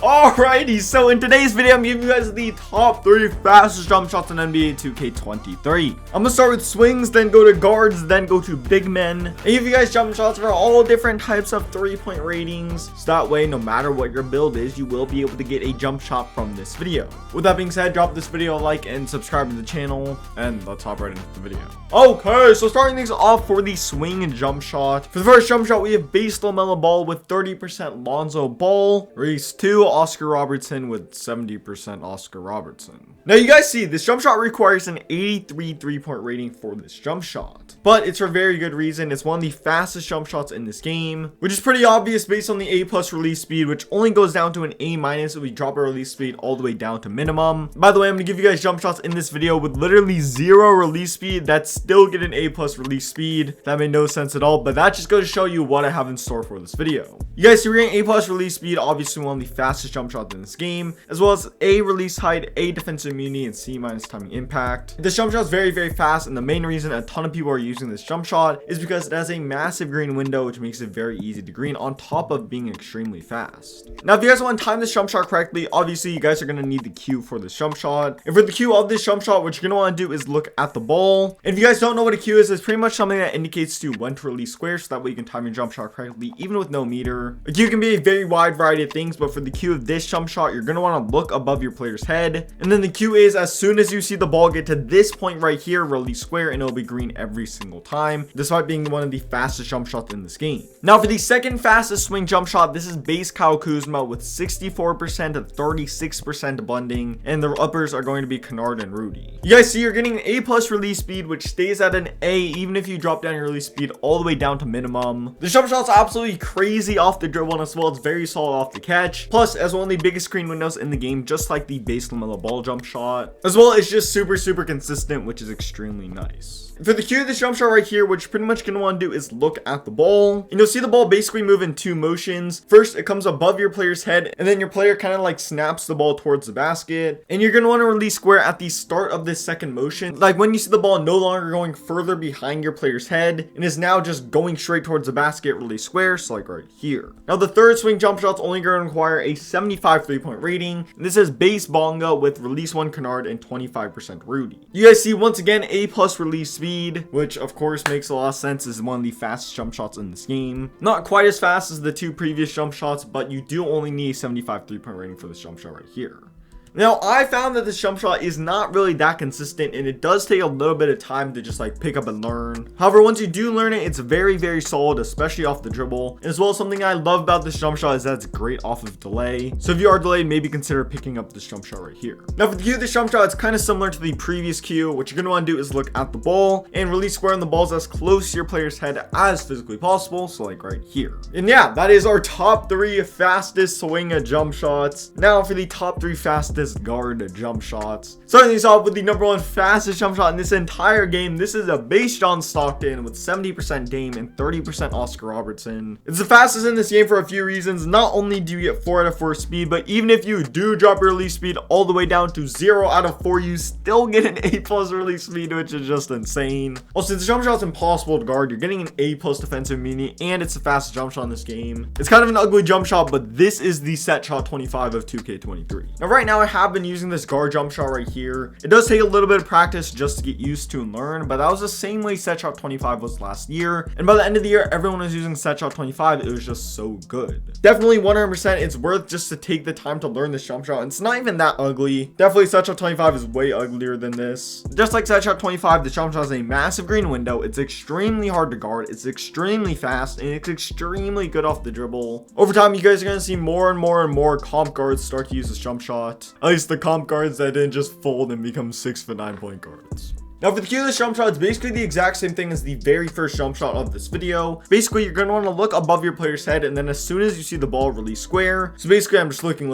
Alrighty, so in today's video, I'm giving you guys the top 3 fastest jump shots in NBA 2K23. I'm gonna start with swings, then go to guards, then go to big men, and give you guys jump shots for all different types of 3-point ratings. So that way, no matter what your build is, you will be able to get a jump shot from this video. With that being said, drop this video a like and subscribe to the channel, and let's hop right into the video. Okay, so starting things off for the swing and jump shot. For the first jump shot, we have base LaMelo Ball with 30% Lonzo Ball. Race 2, Oscar Robertson with 70% Oscar Robertson. Now you guys see, this jump shot requires an 83 3-point rating for this jump shot. But it's for very good reason. It's one of the fastest jump shots in this game, which is pretty obvious based on the A+ release speed, which only goes down to an A- if we drop our release speed all the way down to minimum. By the way, I'm going to give you guys jump shots in this video with literally 0 release speed that still get an A+ release speed. That made no sense at all, but that just goes to show you what I have in store for this video. You guys see we're getting A+ release speed, obviously one of the fastest jump shots in this game, as well as A release height, A defensive immunity, and C- timing impact. This jump shot is very, very fast, and the main reason a ton of people are using this jump shot is because it has a massive green window, which makes it very easy to green on top of being extremely fast. Now, if you guys want to time this jump shot correctly, obviously you guys are going to need the cue for this jump shot. And for the cue of this jump shot, what you're going to want to do is look at the ball. And if you guys don't know what a cue is, it's pretty much something that indicates to you when to release square, so that way you can time your jump shot correctly, even with no meter. A cue can be a very wide variety of things, but for the cue of this jump shot, you're going to want to look above your player's head. And then the cue is, as soon as you see the ball get to this point right here, release square, and it'll be green every single time, despite being one of the fastest jump shots in this game. Now, for the second fastest swing jump shot, this is base Kyle Kuzma with 64% to 36% blending, and the uppers are going to be Kennard and Rudy. You guys see you're getting an A+ release speed, which stays at an A even if you drop down your release speed all the way down to minimum. The jump shot's absolutely crazy off the dribble, and as well, it's very solid off the catch. Plus, as one of the biggest screen windows in the game, just like the base LaMelo Ball jump shot. As well, it's just super consistent, which is extremely nice. For the cue of this jump shot right here, what you're pretty much going to want to do is look at the ball, and you'll see the ball basically move in 2 motions. First, it comes above your player's head, and then your player kind of like snaps the ball towards the basket, and you're going to want to release square at the start of this second motion, like when you see the ball no longer going further behind your player's head and is now just going straight towards the basket, release square, so like right here. Now, the third swing jump shot's only going to require a 75 3-point rating, and this is base Bonga with release 1 Kennard and 25% Rudy. You guys see, once again, A+ release speed, which of course makes a lot of sense, is one of the fastest jump shots in this game. Not quite as fast as the 2 previous jump shots, but you do only need a 75 3-point rating for this jump shot right here. Now, I found that this jump shot is not really that consistent, and it does take a little bit of time to just like pick up and learn. However, once you do learn it, it's very solid, especially off the dribble. And as well, something I love about this jump shot is that it's great off of delay. So if you are delayed, maybe consider picking up this jump shot right here. Now, for the cue of this jump shot, it's kind of similar to the previous cue. What you're going to want to do is look at the ball and release square on the balls as close to your player's head as physically possible. So like right here. And yeah, that is our top 3 fastest swing jump shots. Now for the top 3 fastest guard jump shots. Starting these off with the number 1 fastest jump shot in this entire game. This is a base John Stockton with 70% Dame and 30% Oscar Robertson. It's the fastest in this game for a few reasons. Not only do you get 4 out of 4 speed, but even if you do drop your release speed all the way down to 0 out of 4, you still get an A+ release speed, which is just insane. Also, the jump shot's impossible to guard. You're getting an A+ defensive immunity, and it's the fastest jump shot in this game. It's kind of an ugly jump shot, but this is the set shot 25 of 2K23. Now, right now, I have been using this guard jump shot right here. It does take a little bit of practice just to get used to and learn, but that was the same way set shot 25 was last year, and by the end of the year, everyone was using set shot 25. It was just so good. Definitely 100% it's worth just to take the time to learn this jump shot. It's not even that ugly. Definitely set shot 25 is way uglier than this. Just like set shot 25, the jump shot has a massive green window. It's extremely hard to guard, it's extremely fast, and it's extremely good off the dribble. Over time, you guys are going to see more and more comp guards start to use this jump shot. At least the comp guards that didn't just fold and become 6'9" point guards. Now, for the cue of this jump shot, it's basically the exact same thing as the very first jump shot of this video. Basically, you're going to want to look above your player's head, and then as soon as you see the ball, release square. So basically, I'm just looking.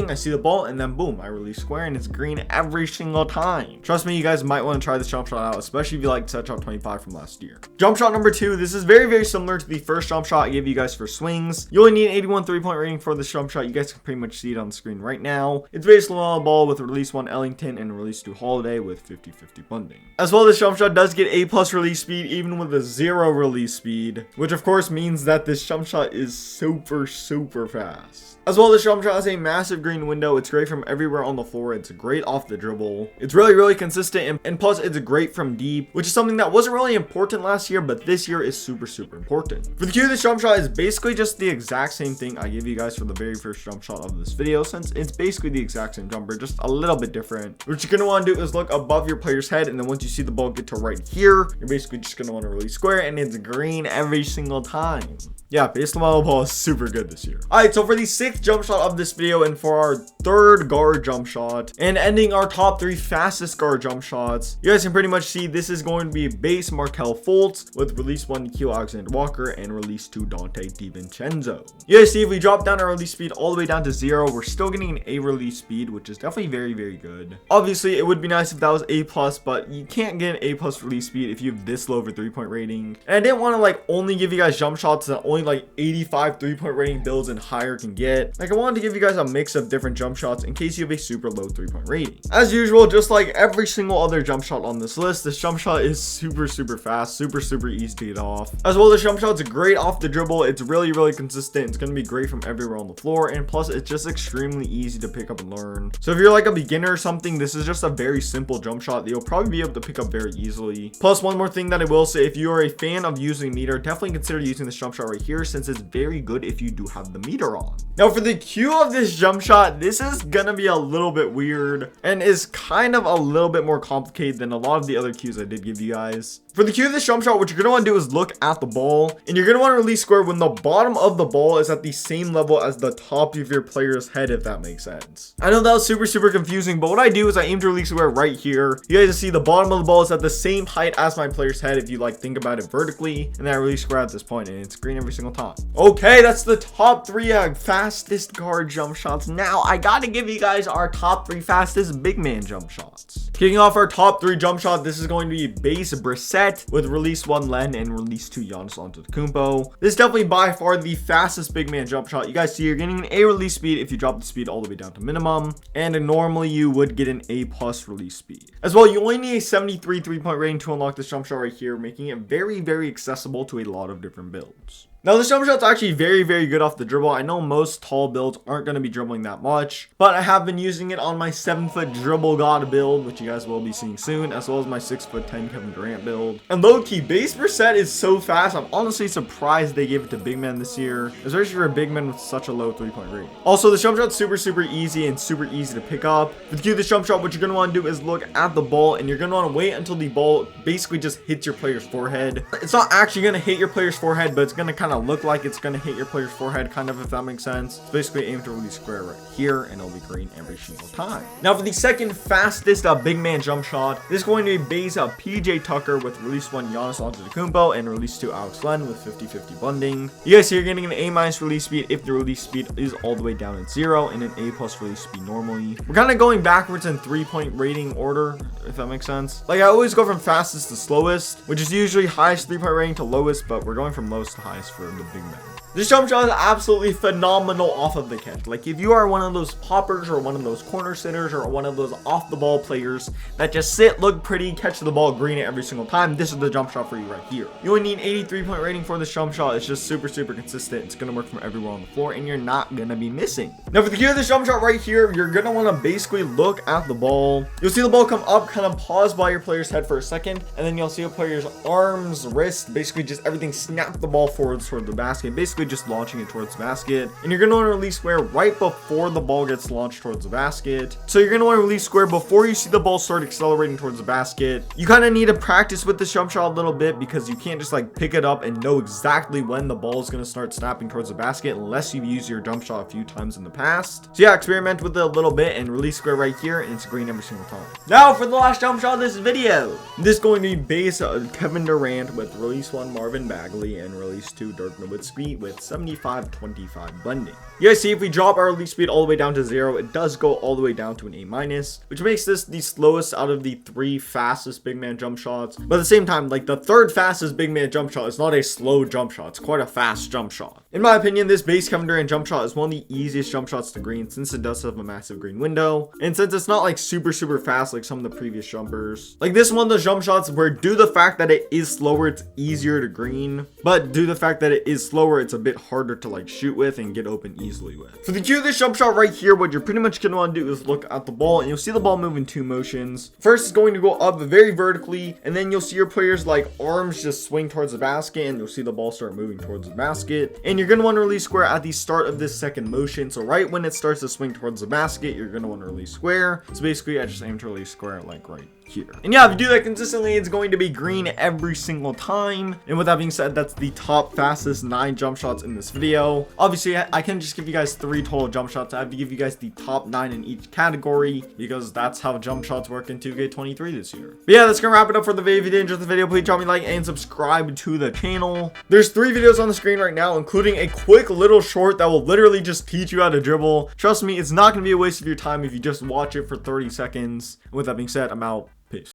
I see the ball, and then boom, I release square, and it's green every single time. Trust me, you guys might want to try this jump shot out, especially if you like set shot 25 from last year. Jump shot number 2. This is very similar to the first jump shot I gave you guys for swings. You only need an 81 3-point rating for this jump shot. You guys can pretty much see it on the screen right now. It's basically on a ball with release 1 Ellington and release 2 Holiday with 50-50 blending. As well, this jump shot does get A+ release speed even with a 0 release speed, which of course means that this jump shot is super fast. As well, this jump shot has a massive green window. It's great from everywhere on the floor. It's great off the dribble. It's really consistent, and plus it's great from deep, which is something that wasn't really important last year, but this year is super important. For the Q, this jump shot is basically just the exact same thing I gave you guys for the very first jump shot of this video, since it's basically the exact same jumper, just a little bit different. What you're gonna want to do is look above your player's head, and then once you see the ball get to right here, you're basically just gonna want to release square, and it's green every single time. Yeah, base model ball is super good this year. Alright, so for the 6th jump shot of this video, and for our 3rd guard jump shot, and ending our top 3 fastest guard jump shots, you guys can pretty much see this is going to be base Markelle Fultz with release 1 Nikhil Alexander-Walker and release 2 Dante DiVincenzo. You guys see, if we drop down our release speed all the way down to 0, we're still getting an A release speed, which is definitely very good. Obviously, it would be nice if that was A+, but you can't get an A+ release speed if you have this low of a 3-point rating. And I didn't want to like only give you guys jump shots that only like 85 3-point rating builds and higher can get. Like, I wanted to give you guys a mix of different jump shots in case you have a super low 3-point rating. As usual, just like every single other jump shot on this list, this jump shot is super fast, super easy to get off. As well, this jump shot's great off the dribble. It's really consistent. It's going to be great from everywhere on the floor, and plus it's just extremely easy to pick up and learn. So if you're like a beginner or something, this is just a very simple jump shot that you'll probably be able to pick up very easily. Plus, one more thing that I will say, if you are a fan of using meter, definitely consider using this jump shot right here, since it's very good if you do have the meter on. Now for the Q of this jump shot, this is gonna be a little bit weird and is kind of a little bit more complicated than a lot of the other Qs I did give you guys. For the Q of this jump shot, what you're gonna want to do is look at the ball, and you're gonna want to release square when the bottom of the ball is at the same level as the top of your player's head, if that makes sense. I know that was super confusing, but what I do is I aim to release square right here. You guys see the bottom of the ball is at the same height as my player's head if you like think about it vertically, and then I release square at this point, and it's green every single time. Okay, that's the top 3 fastest guard jump shots. Now I gotta give you guys our top 3 fastest big man jump shots. Kicking off our top 3 jump shot, this is going to be base Brissett with release 1 Len and release 2 Giannis Antetokounmpo. This is definitely by far the fastest big man jump shot. You guys see you're getting an A release speed if you drop the speed all the way down to minimum, and normally you would get an A+ release speed. As well, you only need a 73 3-point rating to unlock this jump shot right here, making it very accessible to a lot of different builds. Now, this jump shot's actually very good off the dribble. I know most tall builds aren't going to be dribbling that much, but I have been using it on my 7-foot dribble god build, which you guys will be seeing soon, as well as my 6'10" Kevin Durant build. And low-key, base Brissett is so fast, I'm honestly surprised they gave it to big men this year, especially for a big man with such a low 3-point rating. Also, this jump shot's super easy and super easy to pick up. With this jump shot, what you're going to want to do is look at the ball, and you're going to want to wait until the ball basically just hits your player's forehead. It's not actually going to hit your player's forehead, but it's going to kind of look like it's going to hit your player's forehead, kind of, if that makes sense. It's basically aim to release square right here, and it'll be green every single time. Now for the second fastest big man jump shot, this is going to be base PJ Tucker with release 1 Giannis Antetokounmpo and release 2 Alex Len with 50-50 blending. You guys see you're getting an A- release speed if the release speed is all the way down at 0, and an A+ release speed normally. We're kind of going backwards in 3-point rating order, if that makes sense. Like, I always go from fastest to slowest, which is usually highest 3-point rating to lowest, but we're going from lowest to highest for the big men. This jump shot is absolutely phenomenal off of the catch. Like, if you are one of those poppers or one of those corner sitters or one of those off the ball players that just sit, look pretty, catch the ball green every single time, this is the jump shot for you right here. You only need 83-point rating for this jump shot. It's just super consistent. It's going to work from everywhere on the floor, and you're not going to be missing. Now for the key of this jump shot right here, you're going to want to basically look at the ball. You'll see the ball come up, kind of pause by your player's head for a second, and then you'll see a player's arms, wrist, basically just everything snap the ball forwards toward the basket, basically just launching it towards the basket. And you're going to want to release square right before the ball gets launched towards the basket. So you're going to want to release square before you see the ball start accelerating towards the basket. You kind of need to practice with this jump shot a little bit, because you can't just like pick it up and know exactly when the ball is going to start snapping towards the basket unless you've used your jump shot a few times in the past. So yeah, experiment with it a little bit and release square right here, and it's green every single time. Now for the last jump shot of this video. This is going to be base Kevin Durant with release 1 Marvin Bagley and release 2 Dirk Nowitzki with with 75-25 blending. You guys see, if we drop our release speed all the way down to 0, it does go all the way down to an A-, which makes this the slowest out of the 3 fastest big man jump shots. But at the same time, like, the 3rd fastest big man jump shot is not a slow jump shot, it's quite a fast jump shot. In my opinion, this base Kevin Durant jump shot is one of the easiest jump shots to green, since it does have a massive green window, and since it's not like super fast like some of the previous jumpers. Like, this one of those jump shots where, due to the fact that it is slower, it's easier to green, but due to the fact that it is slower, it's a bit harder to like shoot with and get open easily with. For the cue of this jump shot right here, what you're pretty much gonna want to do is look at the ball, and you'll see the ball move in 2 motions. First, it's going to go up very vertically, and then you'll see your players like arms just swing towards the basket, and you'll see the ball start moving towards the basket. And you're gonna want to release square at the start of this 2nd motion. So right when it starts to swing towards the basket, you're gonna want to release square. So basically, I just aim to release square like right here. And yeah, if you do that consistently, it's going to be green every single time. And with that being said, that's the top fastest 9 jump shots in this video. Obviously, I can just give you guys 3 total jump shots. I have to give you guys the top 9 in each category, because that's how jump shots work in 2K23 this year. But yeah, that's gonna wrap it up for the video. If you did enjoy the video, please drop me a like and subscribe to the channel. There's 3 videos on the screen right now, including a quick little short that will literally just teach you how to dribble. Trust me, it's not gonna be a waste of your time if you just watch it for 30 seconds. And with that being said, I'm out.